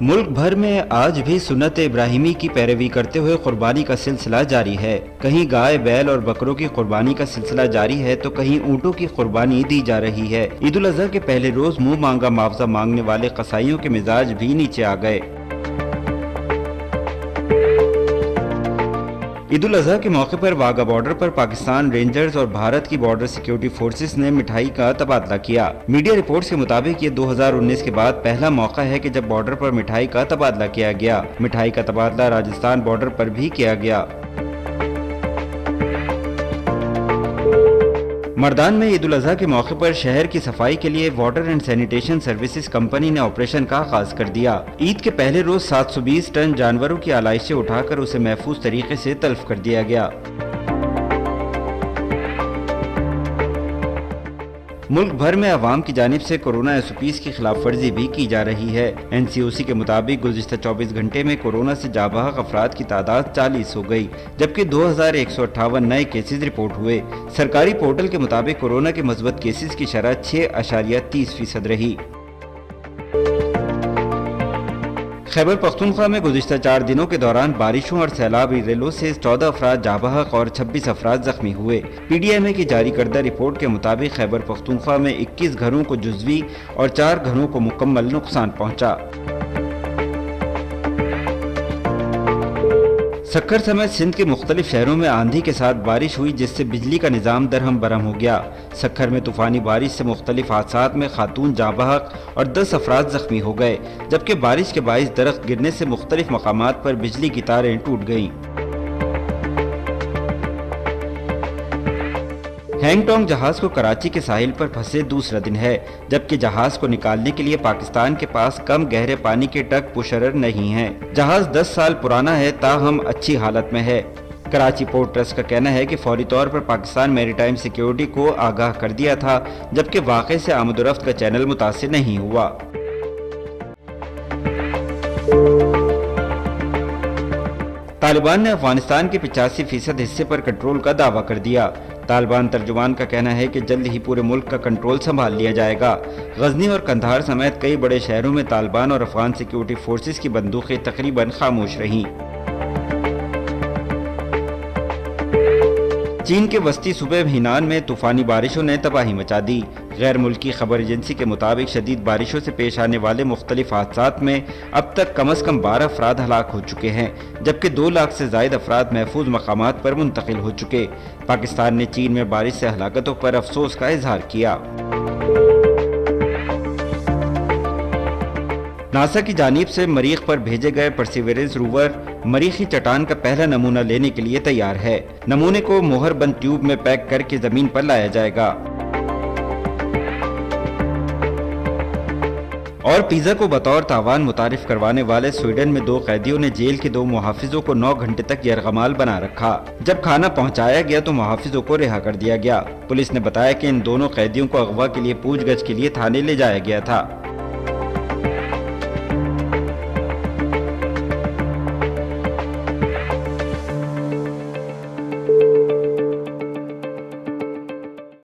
ملک بھر میں آج بھی سنت ابراہیمی کی پیروی کرتے ہوئے قربانی کا سلسلہ جاری ہے۔ کہیں گائے، بیل اور بکروں کی قربانی کا سلسلہ جاری ہے تو کہیں اونٹوں کی قربانی دی جا رہی ہے۔ عید الاضحیٰ کے پہلے روز منہ مانگا معاوضہ مانگنے والے قصائیوں کے مزاج بھی نیچے آ گئے۔ عید الاضحیٰ کے موقع پر واگا بارڈر پر پاکستان رینجرز اور بھارت کی بارڈر سیکیورٹی فورسز نے مٹھائی کا تبادلہ کیا۔ میڈیا رپورٹس کے مطابق یہ 2019 کے بعد پہلا موقع ہے کہ جب بارڈر پر مٹھائی کا تبادلہ کیا گیا۔ مٹھائی کا تبادلہ راجستھان بارڈر پر بھی کیا گیا۔ مردان میں عید الاضحیٰ کے موقع پر شہر کی صفائی کے لیے water and sanitation services company نے آپریشن کا آغاز کر دیا۔ عید کے پہلے روز 720 ٹن جانوروں کی آلائشیں اٹھا کر اسے محفوظ طریقے سے تلف کر دیا گیا۔ ملک بھر میں عوام کی جانب سے کورونا SOPs کی خلاف ورزی بھی کی جا رہی ہے۔ NCOC کے مطابق گزشتہ 24 گھنٹے میں کورونا سے جاں بحق افراد کی تعداد 40 ہو گئی، جبکہ 2158 نئے کیسز رپورٹ ہوئے۔ سرکاری پورٹل کے مطابق کورونا کے مثبت کیسز کی شرح 6.30% رہی۔ خیبر پختونخوا میں گزشتہ 4 دنوں کے دوران بارشوں اور سیلابی ریلوں سے 14 افراد جاں بحق اور 26 افراد زخمی ہوئے۔ PDMA کی جاری کردہ رپورٹ کے مطابق خیبر پختونخوا میں 21 گھروں کو جزوی اور 4 گھروں کو مکمل نقصان پہنچا۔ سکھر سمیت سندھ کے مختلف شہروں میں آندھی کے ساتھ بارش ہوئی، جس سے بجلی کا نظام درہم برہم ہو گیا۔ سکھر میں طوفانی بارش سے مختلف حادثات میں خاتون جاں بحق اور 10 افراد زخمی ہو گئے، جبکہ بارش کے باعث درخت گرنے سے مختلف مقامات پر بجلی کی تاریں ٹوٹ گئیں۔ ہینگ ٹانگ جہاز کو کراچی کے ساحل پر پھنسے دوسرا دن ہے، جبکہ جہاز کو نکالنے کے لیے پاکستان کے پاس کم گہرے پانی کے ٹگ پشرر نہیں ہیں۔ جہاز 10 سال پرانا ہے، تاہم اچھی حالت میں ہے۔ کراچی پورٹ ٹرسٹ کا کہنا ہے کہ فوری طور پر پاکستان میری ٹائم سیکیورٹی کو آگاہ کر دیا تھا، جبکہ واقعے سے آمد و رفت کا چینل متاثر نہیں ہوا۔ طالبان نے افغانستان کے 85% حصے پر کنٹرول کا دعویٰ کر دیا۔ طالبان ترجمان کا کہنا ہے کہ جلد ہی پورے ملک کا کنٹرول سنبھال لیا جائے گا۔ غزنی اور قندھار سمیت کئی بڑے شہروں میں طالبان اور افغان سیکیورٹی فورسز کی بندوقیں تقریباً خاموش رہیں۔ چین کے وسطی صوبے ہینان میں طوفانی بارشوں نے تباہی مچا دی۔ غیر ملکی خبر ایجنسی کے مطابق شدید بارشوں سے پیش آنے والے مختلف حادثات میں اب تک کم از کم 12 افراد ہلاک ہو چکے ہیں، جبکہ 2 لاکھ سے زائد افراد محفوظ مقامات پر منتقل ہو چکے۔ پاکستان نے چین میں بارش سے ہلاکتوں پر افسوس کا اظہار کیا۔ ناسا کی جانب سے مریخ پر بھیجے گئے پرسیورنس روور مریخی چٹان کا پہلا نمونہ لینے کے لیے تیار ہے۔ نمونے کو مہر بند ٹیوب میں پیک کر کے زمین پر لایا جائے گا۔ اور پیزا کو بطور تاوان متعارف کروانے والے سویڈن میں 2 قیدیوں نے جیل کے 2 محافظوں کو 9 گھنٹے تک یرغمال بنا رکھا۔ جب کھانا پہنچایا گیا تو محافظوں کو رہا کر دیا گیا۔ پولیس نے بتایا کہ ان دونوں قیدیوں کو اغوا کے لیے پوچھ گچھ کے لیے تھانے لے جایا گیا تھا۔